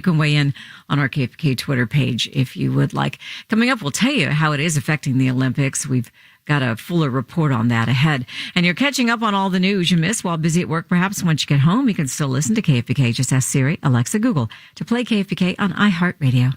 You can weigh in on our KFK Twitter page if you would like. Coming up, we'll tell you how it is affecting the Olympics. We've got a fuller report on that ahead. And you're catching up on all the news you missed while busy at work. Perhaps once you get home, you can still listen to KFK. Just ask Siri, Alexa, Google to play KFK on iHeartRadio.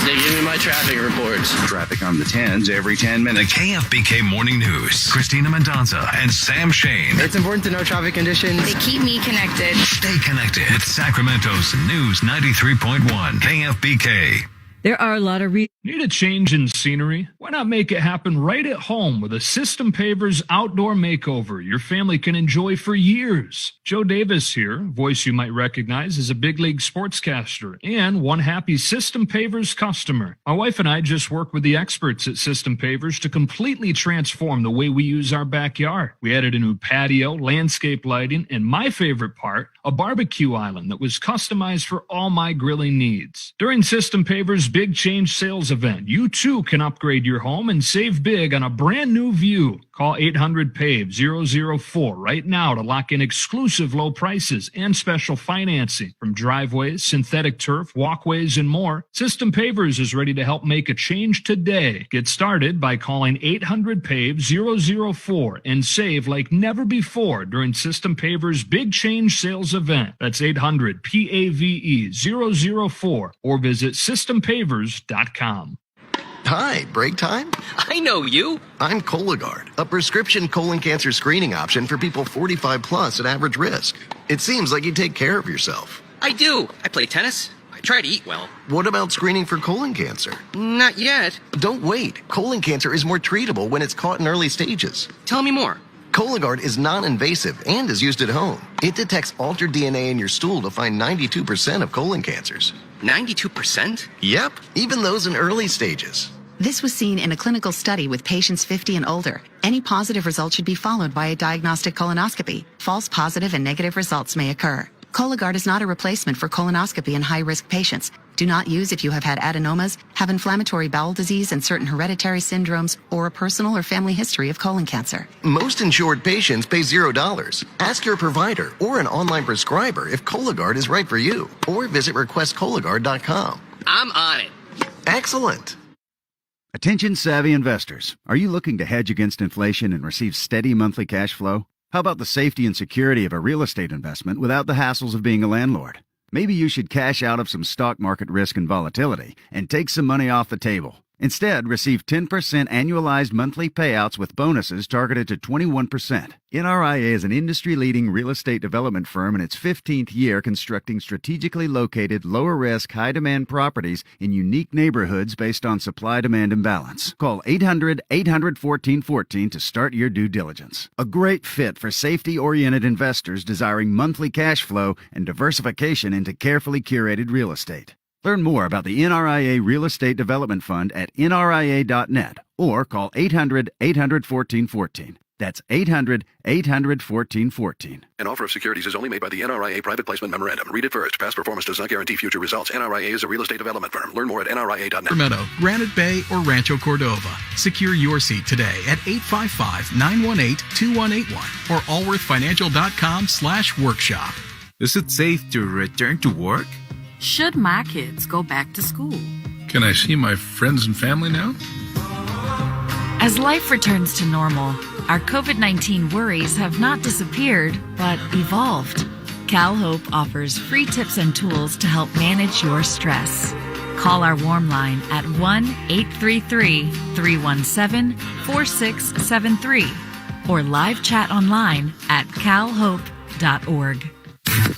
They give me my traffic reports. Traffic on the 10s every 10 minutes. KFBK Morning News. Christina Mendonza and Sam Shane. It's important to know traffic conditions. They keep me connected. Stay connected. It's Sacramento's News 93.1 KFBK. There are a lot of Need a change in scenery? Why not make it happen right at home with a System Pavers outdoor makeover your family can enjoy for years? Joe Davis here, voice you might recognize as a big league sportscaster and one happy System Pavers customer. My wife and I just worked with the experts at System Pavers to completely transform the way we use our backyard. We added a new patio, landscape lighting, and my favorite part, a barbecue island that was customized for all my grilling needs. During System Pavers' Big Change Sales event, you too can upgrade your home and save big on a brand new view. Call 800-PAVE-004 right now to lock in exclusive low prices and special financing. From driveways, synthetic turf, walkways, and more, System Pavers is ready to help make a change today. Get started by calling 800-PAVE-004 and save like never before during System Pavers' Big Change Sales event. That's 800-PAVE-004 or visit systempavers.com. Hi, break time? I know you. I'm Cologuard, a prescription colon cancer screening option for people 45 plus at average risk. It seems like you take care of yourself. I do. I play tennis. I try to eat well. What about screening for colon cancer? Not yet. Don't wait. Colon cancer is more treatable when it's caught in early stages. Tell me more. Cologuard is non-invasive and is used at home. It detects altered DNA in your stool to find 92% of colon cancers. 92%? Yep, even those in early stages. This was seen in a clinical study with patients 50 and older. Any positive result should be followed by a diagnostic colonoscopy. False positive and negative results may occur. Cologuard is not a replacement for colonoscopy in high-risk patients. Do not use if you have had adenomas, have inflammatory bowel disease and certain hereditary syndromes, or a personal or family history of colon cancer. Most insured patients pay $0. Ask your provider or an online prescriber if Cologuard is right for you, or visit requestcologuard.com. I'm on it. Excellent. Attention savvy investors. Are you looking to hedge against inflation and receive steady monthly cash flow? How about the safety and security of a real estate investment without the hassles of being a landlord? Maybe you should cash out of some stock market risk and volatility and take some money off the table. Instead, receive 10% annualized monthly payouts with bonuses targeted to 21%. NRIA is an industry-leading real estate development firm in its 15th year constructing strategically located, lower-risk, high-demand properties in unique neighborhoods based on supply-demand imbalance. Call 800-800-1414 to start your due diligence. A great fit for safety-oriented investors desiring monthly cash flow and diversification into carefully curated real estate. Learn more about the NRIA Real Estate Development Fund at nria.net or call 800-800-1414. That's 800-800-1414. An offer of securities is only made by the NRIA Private Placement Memorandum. Read it first. Past performance does not guarantee future results. NRIA is a real estate development firm. Learn more at nria.net. Sacramento, Granite Bay, or Rancho Cordova. Secure your seat today at 855-918-2181 or allworthfinancial.com/workshop. Is it safe to return to work? Should my kids go back to school? Can I see my friends and family now? As life returns to normal, our COVID-19 worries have not disappeared, but evolved. CalHope offers free tips and tools to help manage your stress. Call our warm line at 1-833-317-4673 or live chat online at calhope.org.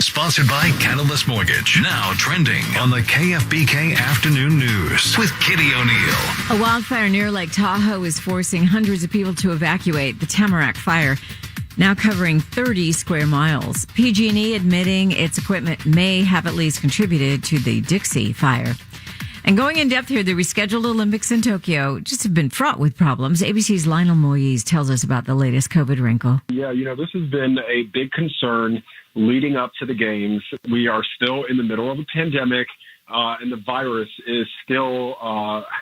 Sponsored by Catalyst Mortgage. Now trending on the KFBK Afternoon News with Kitty O'Neill. A wildfire near Lake Tahoe is forcing hundreds of people to evacuate. The Tamarack Fire now covering 30 square miles. PG&E admitting its equipment may have at least contributed to the Dixie Fire. And going in depth here, the rescheduled Olympics in Tokyo just have been fraught with problems. ABC's Lionel Moyes tells us about the latest COVID wrinkle. Yeah, this has been a big concern leading up to the games. We are still in the middle of a pandemic. and the virus is still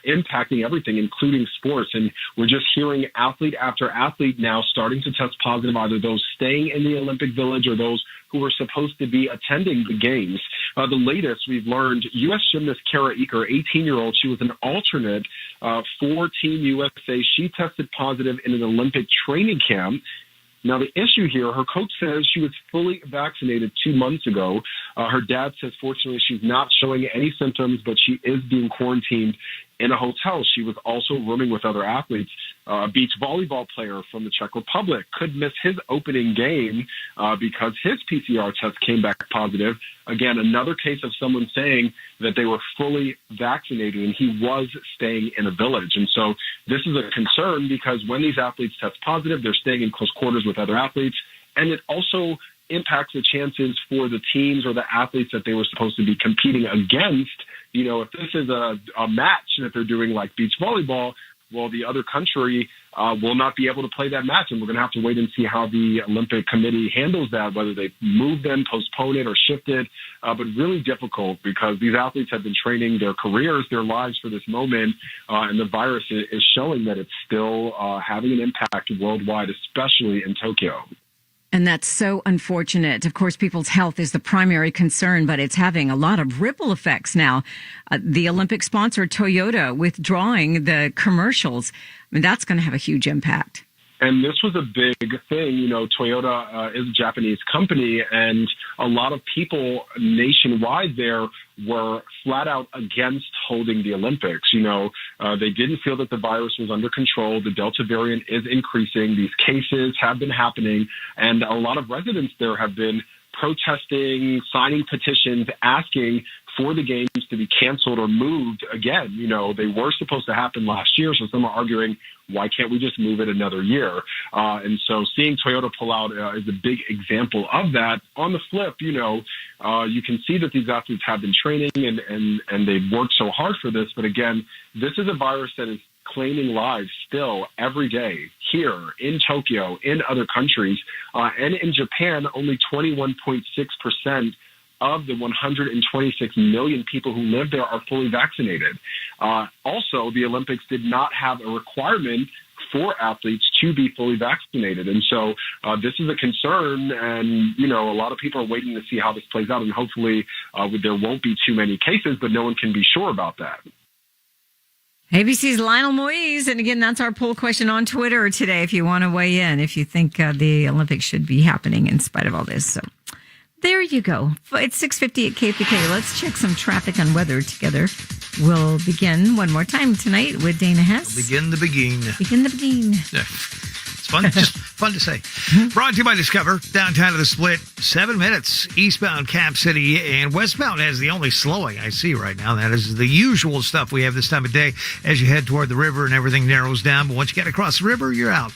impacting everything, including sports. And we're just hearing athlete after athlete now starting to test positive, either those staying in the Olympic Village or those who were supposed to be attending the games. The latest we've learned, U.S. gymnast Kara Eaker, 18-year-old, she was an alternate for Team USA. She tested positive in an Olympic training camp. Now, the issue here, her coach says she was fully vaccinated 2 months ago. Her dad says, fortunately, she's not showing any symptoms, but she is being quarantined in a hotel. She was also rooming with other athletes. A beach volleyball player from the Czech Republic could miss his opening game because his PCR test came back positive. Again, another case of someone saying that they were fully vaccinated and he was staying in a village. And so this is a concern because when these athletes test positive, they're staying in close quarters with other athletes. And it also impacts the chances for the teams or the athletes that they were supposed to be competing against. You know, if this is a match that they're doing like beach volleyball, well, the other country will not be able to play that match. And we're going to have to wait and see how the Olympic Committee handles that, whether they move them, postpone it, or shift it. But really difficult because these athletes have been training their careers, their lives for this moment. And the virus is showing that it's still having an impact worldwide, especially in Tokyo. And that's so unfortunate. Of course, people's health is the primary concern, but it's having a lot of ripple effects now. The Olympic sponsor Toyota withdrawing the commercials. I mean, that's going to have a huge impact. And this was a big thing. You know, Toyota is a Japanese company, and a lot of people nationwide there were flat out against holding the Olympics. You know, they didn't feel that the virus was under control. The Delta variant is increasing. These cases have been happening, and a lot of residents there have been protesting, signing petitions, asking for the games to be canceled or moved again. You know, they were supposed to happen last year, so some are arguing, why can't we just move it another year? And so seeing Toyota pull out is a big example of that. On the flip, you know, you can see that these athletes have been training and they've worked so hard for this. But again, this is a virus that is claiming lives still every day here in Tokyo, in other countries, and in Japan, only 21.6% of the 126 million people who live there are fully vaccinated. Also, the Olympics did not have a requirement for athletes to be fully vaccinated. And so this is a concern, and, you know, a lot of people are waiting to see how this plays out, and hopefully there won't be too many cases, but no one can be sure about that. ABC's Lionel Moise, and again, that's our poll question on Twitter today if you want to weigh in, if you think the Olympics should be happening in spite of all this. So there you go. It's 6:50 at KPK. Let's check some traffic and weather together. We'll begin one more time tonight with Dana Hess. Begin the begin. Begin the begin. Yeah. It's fun, just fun to say. Brought to you by Discover, downtown of the Split, 7 minutes, eastbound Cap City, and westbound has the only slowing I see right now. That is the usual stuff we have this time of day as you head toward the river and everything narrows down. But once you get across the river, you're out.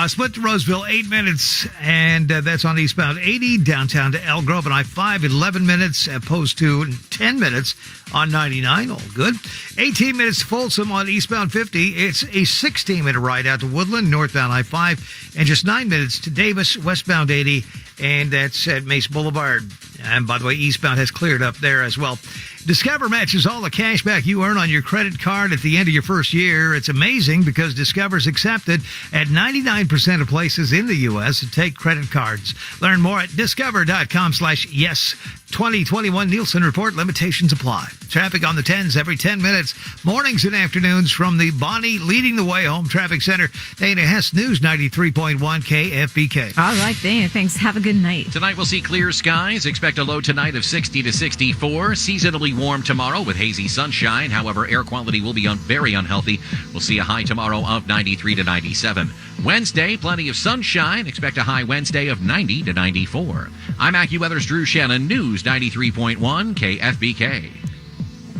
Split to Roseville, 8 minutes, and that's on eastbound 80, downtown to Elk Grove, and I-5, 11 minutes, opposed to 10 minutes on 99, all good. 18 minutes to Folsom on eastbound 50. It's a 16-minute ride out to Woodland, northbound I-5, and just 9 minutes to Davis, westbound 80, and that's at Mace Boulevard. And by the way, eastbound has cleared up there as well. Discover matches all the cash back you earn on your credit card at the end of your first year. It's amazing because Discover's accepted at 99% of places in the U.S. to take credit cards. Learn more at discover.com/yes. 2021 Nielsen Report. Limitations apply. Traffic on the 10s every 10 minutes. Mornings and afternoons from the Bonnie Leading the Way Home Traffic Center. Dana Hess, News 93.1 KFBK. All right, Dana. Thanks. Have a good night. Tonight we'll see clear skies. Expect a low tonight of 60 to 64. Seasonably warm tomorrow with hazy sunshine. However, air quality will be very unhealthy. We'll see a high tomorrow of 93 to 97. Wednesday, plenty of sunshine. Expect a high Wednesday of 90 to 94. I'm AccuWeather's Drew Shannon, News 93.1 KFBK.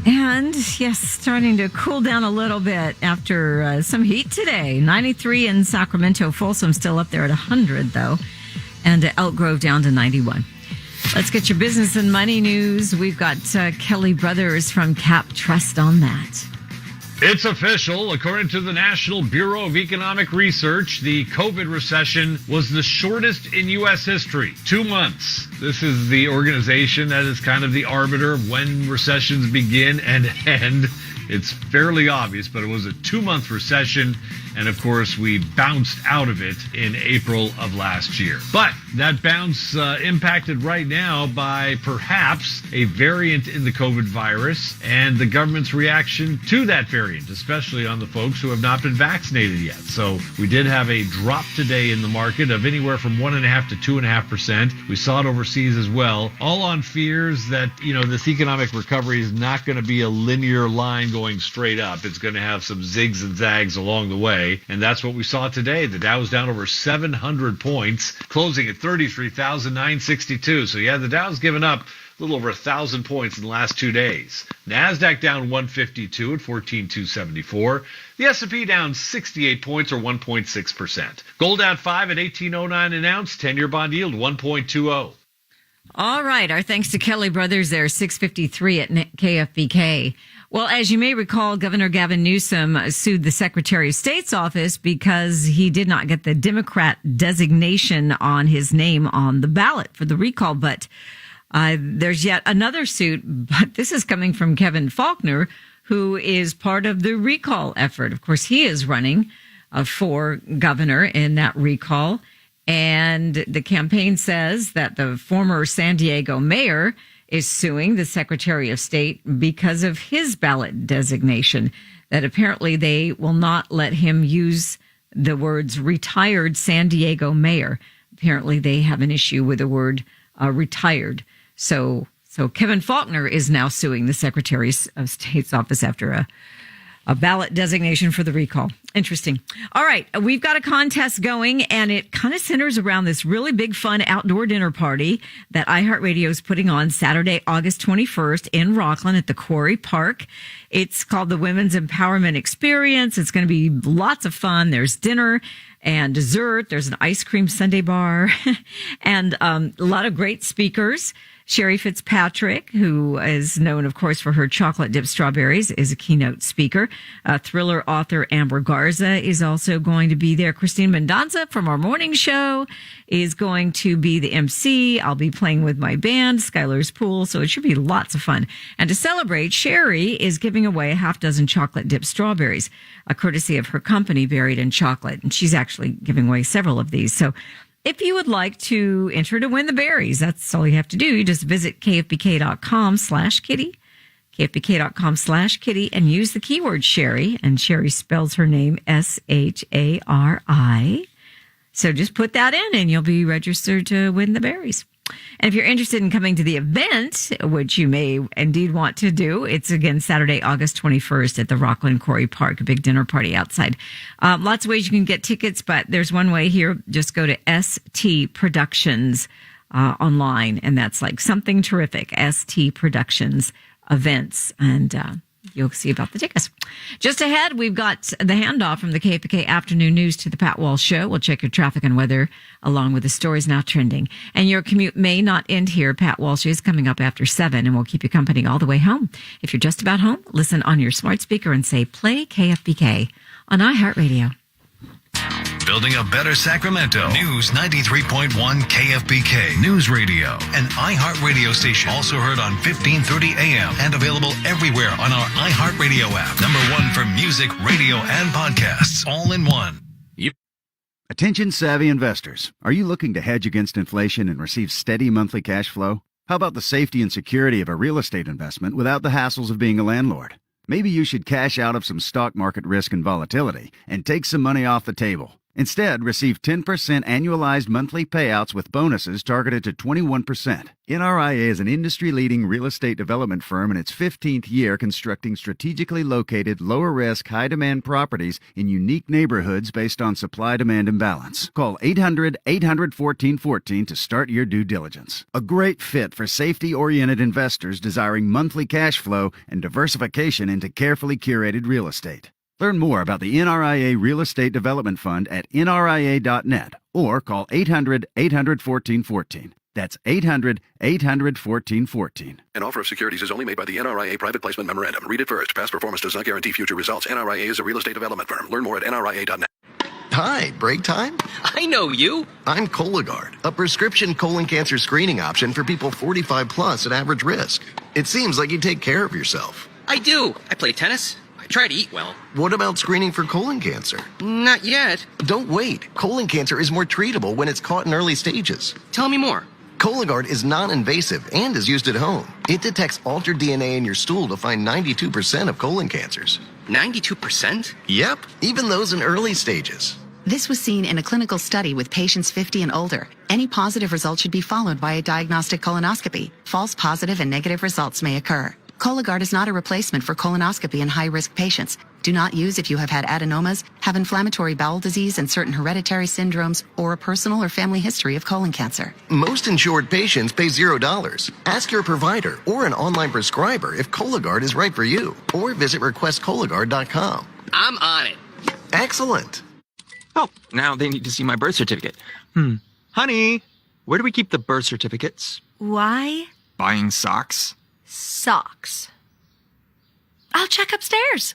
And yes, starting to cool down a little bit after some heat today. 93 in Sacramento. Folsom still up there at 100, though. And Elk Grove down to 91. Let's get your business and money news. We've got Kelly Brothers from Cap Trust on that. It's official. According to the National Bureau of Economic Research, the COVID recession was the shortest in U.S. history. 2 months. This is the organization that is kind of the arbiter of when recessions begin and end. It's fairly obvious, but it was a 2-month recession. And of course, we bounced out of it in April of last year. But that bounce impacted right now by perhaps a variant in the COVID virus and the government's reaction to that variant, especially on the folks who have not been vaccinated yet. So we did have a drop today in the market of anywhere from 1.5% to 2.5%. We saw it overseas as well, all on fears that, this economic recovery is not going to be a linear line going straight up. It's going to have some zigs and zags along the way. And that's what we saw today. The Dow was down over 700 points, closing at 33,962. So yeah, the Dow's given up a little over 1,000 points in the last 2 days. NASDAQ down 152 at 14,274. The S&P down 68 points or 1.6%. Gold down 5 at 18.09 an ounce. 10-year bond yield 1.20. All right. Our thanks to Kelly Brothers there, 653 at KFBK. Well, as you may recall, Governor Gavin Newsom sued the Secretary of State's office because he did not get the Democrat designation on his name on the ballot for the recall. But there's yet another suit, but this is coming from Kevin Faulconer, who is part of the recall effort. Of course, he is running for governor in that recall. And the campaign says that the former San Diego mayor is suing the Secretary of State because of his ballot designation, that apparently they will not let him use the words retired San Diego mayor. Apparently they have an issue with the word retired. So Kevin Faulconer is now suing the Secretary of State's office after a ballot designation for the recall. Interesting. All right. We've got a contest going, and it kind of centers around this really big, fun outdoor dinner party that iHeartRadio is putting on Saturday, August 21st in Rockland at the Quarry Park. It's called the Women's Empowerment Experience. It's going to be lots of fun. There's dinner and dessert. There's an ice cream sundae bar and a lot of great speakers. Sherry Fitzpatrick, who is known, of course, for her chocolate dipped strawberries, is a keynote speaker. Thriller author Amber Garza is also going to be there. Christine Mendonça from our morning show is going to be the MC. I'll be playing with my band, Skylar's Pool, so it should be lots of fun. And to celebrate, Sherry is giving away a half dozen chocolate dipped strawberries, a courtesy of her company, Buried in Chocolate. And she's actually giving away several of these. So if you would like to enter to win the berries, that's all you have to do. You just visit kfbk.com/kitty, kfbk.com/kitty, and use the keyword Sherry. And Sherry spells her name Shari. So just put that in and you'll be registered to win the berries. And if you're interested in coming to the event, which you may indeed want to do, it's again Saturday, August 21st at the Rockland Quarry Park, a big dinner party outside. Lots of ways you can get tickets, but there's one way here. Just go to ST Productions online, and that's like something terrific, ST Productions events, and you'll see about the tickets. Just ahead, we've got the handoff from the KFBK Afternoon News to the Pat Walsh Show. We'll check your traffic and weather along with the stories now trending. And your commute may not end here. Pat Walsh is coming up after 7, and we'll keep you company all the way home. If you're just about home, listen on your smart speaker and say, play KFBK on iHeartRadio. Building a better Sacramento. News 93.1 KFBK News Radio, an iHeartRadio station. Also heard on 1530 AM and available everywhere on our iHeartRadio app. #1 for music, radio, and podcasts, all in one. Yep. Attention savvy investors. Are you looking to hedge against inflation and receive steady monthly cash flow? How about the safety and security of a real estate investment without the hassles of being a landlord? Maybe you should cash out of some stock market risk and volatility and take some money off the table. Instead, receive 10% annualized monthly payouts with bonuses targeted to 21%. NRIA is an industry-leading real estate development firm in its 15th year constructing strategically located, lower-risk, high-demand properties in unique neighborhoods based on supply-demand imbalance. Call 800-800-1414 to start your due diligence. A great fit for safety-oriented investors desiring monthly cash flow and diversification into carefully curated real estate. Learn more about the NRIA Real Estate Development Fund at nria.net or call 800-800-1414. That's 800-800-1414. An offer of securities is only made by the NRIA Private Placement Memorandum. Read it first. Past performance does not guarantee future results. NRIA is a real estate development firm. Learn more at nria.net. Hi, break time? I know you. I'm Cologuard, a prescription colon cancer screening option for people 45 plus at average risk. It seems like you take care of yourself. I do. I play tennis. I try to eat well. What about screening for colon cancer? Not yet. Don't wait. Colon cancer is more treatable when it's caught in early stages. Tell me more. Cologuard is non-invasive and is used at home. It detects altered DNA in your stool to find 92% of colon cancers. 92%? Yep, even those in early stages. This was seen in a clinical study with patients 50 and older. Any positive result should be followed by a diagnostic colonoscopy. False positive and negative results may occur. Cologuard is not a replacement for colonoscopy in high-risk patients. Do not use if you have had adenomas, have inflammatory bowel disease and certain hereditary syndromes, or a personal or family history of colon cancer. Most insured patients pay $0. Ask your provider or an online prescriber if Cologuard is right for you, or visit requestcologuard.com. I'm on it. Excellent. Oh, now they need to see my birth certificate. Honey, where do we keep the birth certificates? Why? Buying socks? Socks. I'll check upstairs.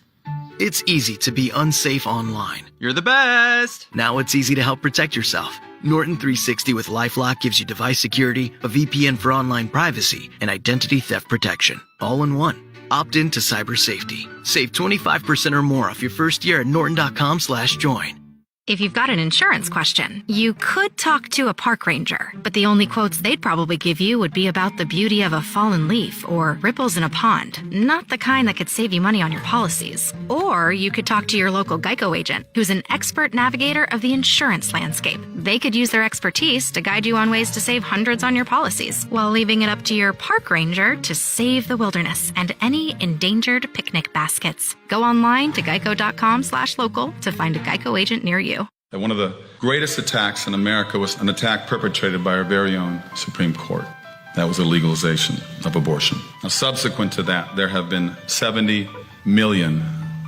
It's easy to be unsafe online. You're the best. Now it's easy to help protect yourself. Norton 360 with LifeLock gives you device security, a VPN for online privacy, and identity theft protection, all in one. Opt in to cyber safety. Save 25% or more off your first year at norton.com/join. If you've got an insurance question, you could talk to a park ranger, but the only quotes they'd probably give you would be about the beauty of a fallen leaf or ripples in a pond, not the kind that could save you money on your policies. Or you could talk to your local Geico agent, who's an expert navigator of the insurance landscape. They could use their expertise to guide you on ways to save hundreds on your policies, while leaving it up to your park ranger to save the wilderness and any endangered picnic baskets. Go online to geico.com/local to find a Geico agent near you. That one of the greatest attacks in America was an attack perpetrated by our very own Supreme Court. That was the legalization of abortion. Now, subsequent to that, there have been 70 million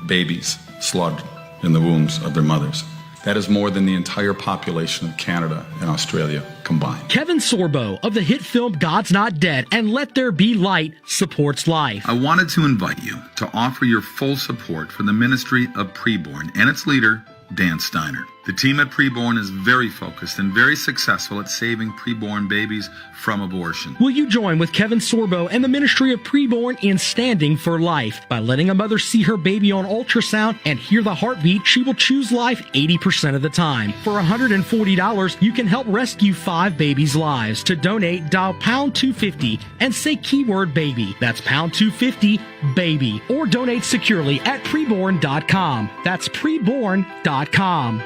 babies slaughtered in the wombs of their mothers. That is more than the entire population of Canada and Australia combined. Kevin Sorbo of the hit film God's Not Dead and Let There Be Light supports life. I wanted to invite you to offer your full support for the ministry of Preborn and its leader, Dan Steiner. The team at Preborn is very focused and very successful at saving preborn babies from abortion. Will you join with Kevin Sorbo and the Ministry of Preborn in Standing for Life? By letting a mother see her baby on ultrasound and hear the heartbeat, she will choose life 80% of the time. For $140, you can help rescue 5 babies' lives. To donate, dial pound 250 and say keyword baby. That's pound 250 baby. Or donate securely at preborn.com. That's preborn.com.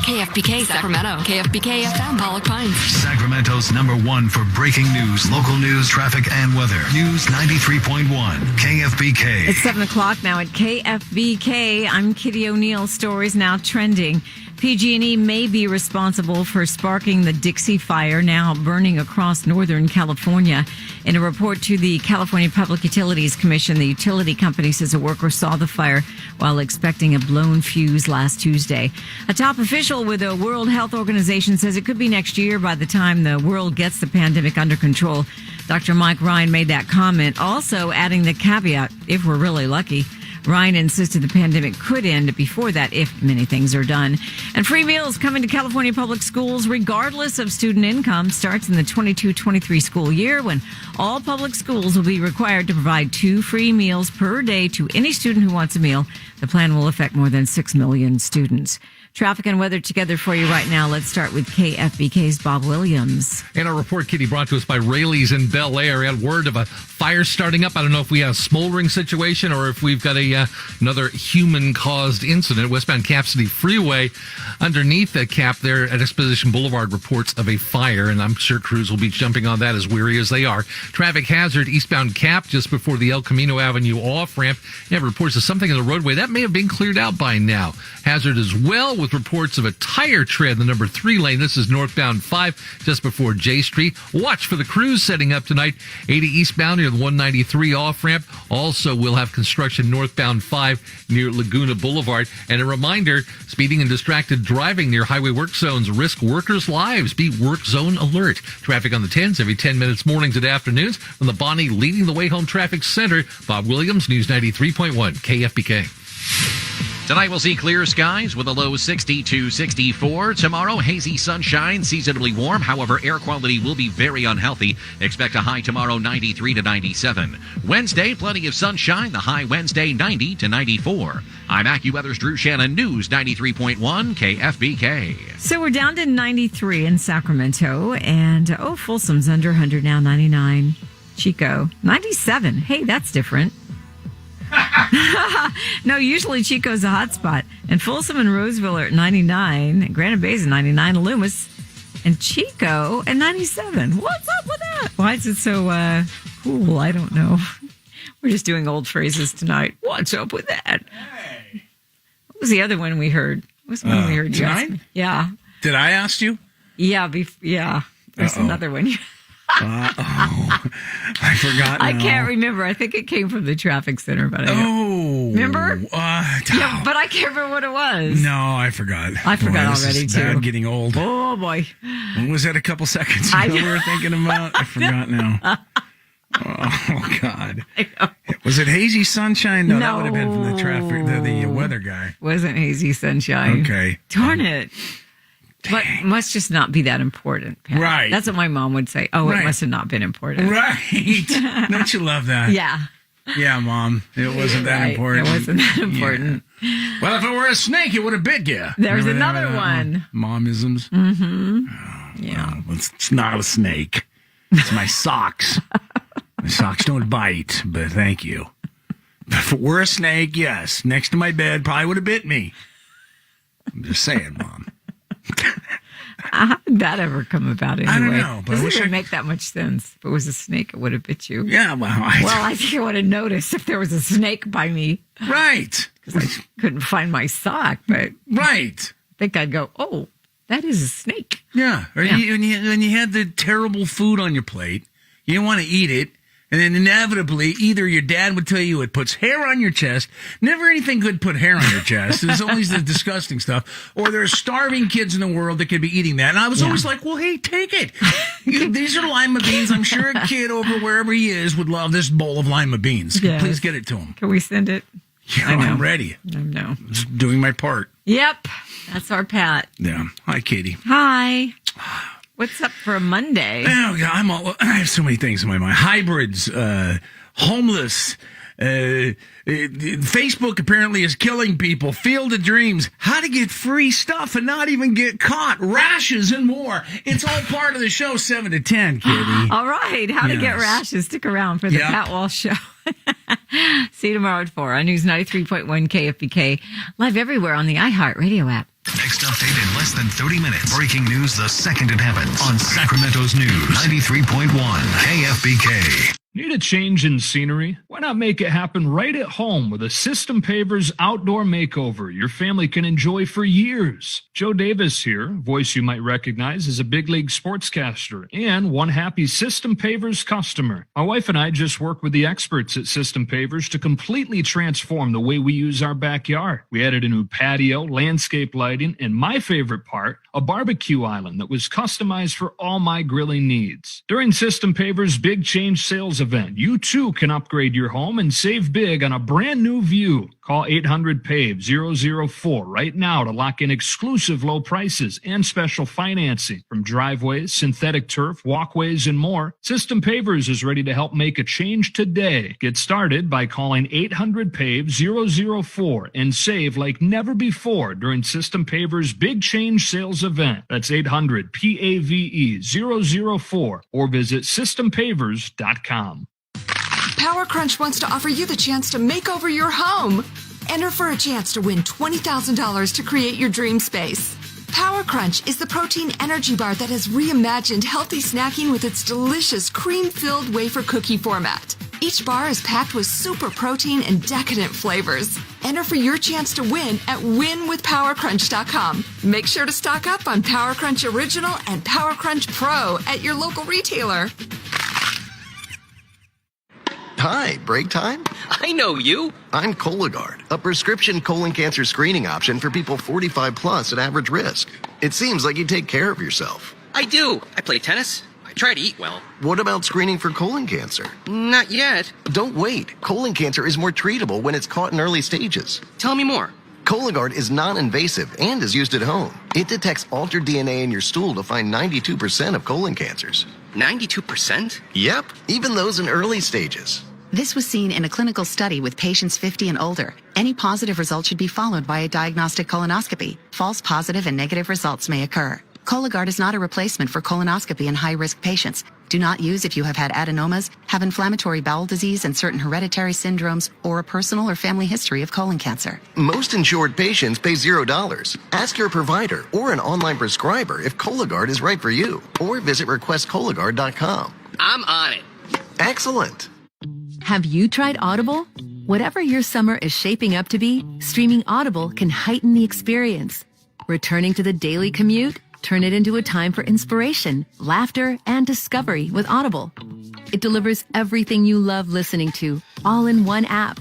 KFBK Sacramento, KFBK FM Pollock Pines. Sacramento's #1 for breaking news, local news, traffic, and weather. News 93.1 KFBK. It's 7 o'clock now at KFBK. I'm Kitty O'Neill. Stories now trending. PG&E may be responsible for sparking the Dixie Fire, now burning across Northern California. In a report to the California Public Utilities Commission, the utility company says a worker saw the fire while expecting a blown fuse last Tuesday. A top official with the World Health Organization says it could be next year by the time the world gets the pandemic under control. Dr. Mike Ryan made that comment, also adding the caveat, if we're really lucky. Ryan insisted the pandemic could end before that if many things are done. And free meals coming to California public schools regardless of student income starts in the 22-23 school year when all public schools will be required to provide 2 free meals per day to any student who wants a meal. The plan will affect more than 6 million students. Traffic and weather together for you right now. Let's start with KFBK's Bob Williams. And our report, Kitty, brought to us by Rayleigh's in Bel Air. We had word of a fire starting up. I don't know if we have a smoldering situation or if we've got another human-caused incident. Westbound Cap City Freeway underneath the cap there at Exposition Boulevard reports of a fire, and I'm sure crews will be jumping on that as weary as they are. Traffic hazard eastbound Cap just before the El Camino Avenue off-ramp. You have reports of something in the roadway. That may have been cleared out by now. Hazard as well with reports of a tire tread in the number 3 lane. This is northbound 5 just before J Street. Watch for the crews setting up tonight. 80 eastbound near the 193 off-ramp. Also, we'll have construction northbound 5 near Laguna Boulevard. And a reminder, speeding and distracted driving near highway work zones risk workers' lives. Be work zone alert. Traffic on the 10s every 10 minutes mornings and afternoons. From the Bonnie Leading the Way Home Traffic Center, Bob Williams, News 93.1 KFBK. Tonight we'll see clear skies with a low 60 to 64. Tomorrow, hazy sunshine, seasonably warm. However, air quality will be very unhealthy. Expect a high tomorrow 93 to 97. Wednesday, plenty of sunshine. The high Wednesday 90 to 94. I'm AccuWeather's Drew Shannon, News 93.1 KFBK. So we're down to 93 in Sacramento, and Folsom's under 100 now, 99. Chico, 97. Hey, that's different. No, usually Chico's a hot spot. And Folsom and Roseville are at 99. Granite Bay's at 99. Loomis and Chico at 97. What's up with that? Why is it so cool? I don't know. We're just doing old phrases tonight. What's up with that? Hey. What was the other one we heard? What was the one we heard? Tonight? Yeah. Did I ask you? Yeah. Yeah. There's another one. I forgot now. I can't remember. I think it came from the traffic center, but remember? Yeah, but I can't remember what it was. No, I forgot. I forgot Boy, already is too. Bad getting old. Oh boy, what was that a couple seconds ago we were thinking about? I forgot now. Oh God, was it hazy sunshine? No, that would have been from the traffic, the weather guy. Wasn't hazy sunshine. Okay, darn it. But must just not be that important, Pat. Right. That's what my mom would say. Oh, it must have not been important. Right. Don't you love that? Yeah. Yeah, Mom. It wasn't that important. It wasn't that important. Yeah. Well, if it were a snake, it would have bit you. There's another one. Momisms. Mm-hmm. Oh, yeah. Well, it's not a snake. It's my socks. My socks don't bite, but thank you. If it were a snake, yes. Next to my bed, probably would have bit me. I'm just saying, Mom. How did that ever come about anyway? I don't know, but doesn't even make that much sense. If it was a snake, it would have bit you. Yeah, well, I think I would have noticed if there was a snake by me. Right. Because I couldn't find my sock, but right. I think I'd go, oh, that is a snake. Yeah. Or yeah. When you had the terrible food on your plate, you didn't want to eat it. And then inevitably, either your dad would tell you it puts hair on your chest. Never anything good put hair on your chest. There's always the disgusting stuff. Or there's starving kids in the world that could be eating that. And I was always like, well, hey, take it. These are lima beans. I'm sure a kid over wherever he is would love this bowl of lima beans. Yes. Please get it to him. Can we send it? Yeah, I'm ready. I know. Just doing my part. Yep. That's our Pat. Yeah. Hi, Katie. Hi. What's up for a Monday? Oh, God, I have so many things in my mind. Hybrids, homeless, Facebook apparently is killing people, Field of Dreams, how to get free stuff and not even get caught, rashes and more. It's all part of the show 7 to 10, Kitty. All right, how to get rashes. Stick around for the Pat Walsh Show. See you tomorrow at 4 on News 93.1 KFBK, live everywhere on the iHeartRadio app. Next update in less than 30 minutes. Breaking news the second it happens on Sacramento's News 93.1 KFBK. Need a change in scenery? Why not make it happen right at home with a System Pavers outdoor makeover your family can enjoy for years? Joe Davis here, voice you might recognize as a big league sportscaster and one happy System Pavers customer. My wife and I just worked with the experts at System Pavers to completely transform the way we use our backyard. We added a new patio, landscape lighting, and my favorite part, a barbecue island that was customized for all my grilling needs. During System Pavers' Big Change Sales event, you too can upgrade your home and save big on a brand new view. Call 800-PAVE-004 right now to lock in exclusive low prices and special financing from driveways, synthetic turf, walkways, and more. System Pavers is ready to help make a change today. Get started by calling 800-PAVE-004 and save like never before during System Pavers' Big Change Sales event. That's 800-PAVE-004 or visit systempavers.com. Power Crunch wants to offer you the chance to make over your home. Enter for a chance to win $20,000 to create your dream space. Power Crunch is the protein energy bar that has reimagined healthy snacking with its delicious cream-filled wafer cookie format. Each bar is packed with super protein and decadent flavors. Enter for your chance to win at winwithpowercrunch.com. Make sure to stock up on Power Crunch Original and Power Crunch Pro at your local retailer. Hi, break time? I know you. I'm Cologuard, a prescription colon cancer screening option for people 45 plus at average risk. It seems like you take care of yourself. I do. I play tennis. I try to eat well. What about screening for colon cancer? Not yet. Don't wait. Colon cancer is more treatable when it's caught in early stages. Tell me more. Cologuard is non-invasive and is used at home. It detects altered DNA in your stool to find 92% of colon cancers. 92%? Yep, even those in early stages. This was seen in a clinical study with patients 50 and older. Any positive result should be followed by a diagnostic colonoscopy. False positive and negative results may occur. Cologuard is not a replacement for colonoscopy in high-risk patients. Do not use if you have had adenomas, have inflammatory bowel disease and certain hereditary syndromes, or a personal or family history of colon cancer. Most insured patients pay $0. Ask your provider or an online prescriber if Cologuard is right for you, or visit requestcologuard.com. I'm on it. Excellent. Have you tried Audible? Whatever your summer is shaping up to be, streaming Audible can heighten the experience. Returning to the daily commute? Turn it into a time for inspiration, laughter, and discovery with Audible. It delivers everything you love listening to, all in one app.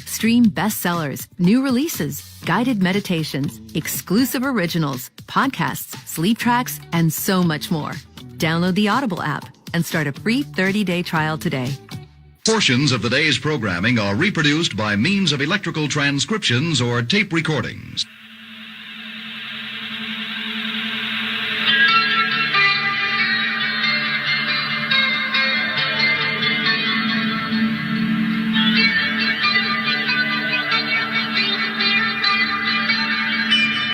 Stream bestsellers, new releases, guided meditations, exclusive originals, podcasts, sleep tracks, and so much more. Download the Audible app and start a free 30-day trial today. Portions of the day's programming are reproduced by means of electrical transcriptions or tape recordings.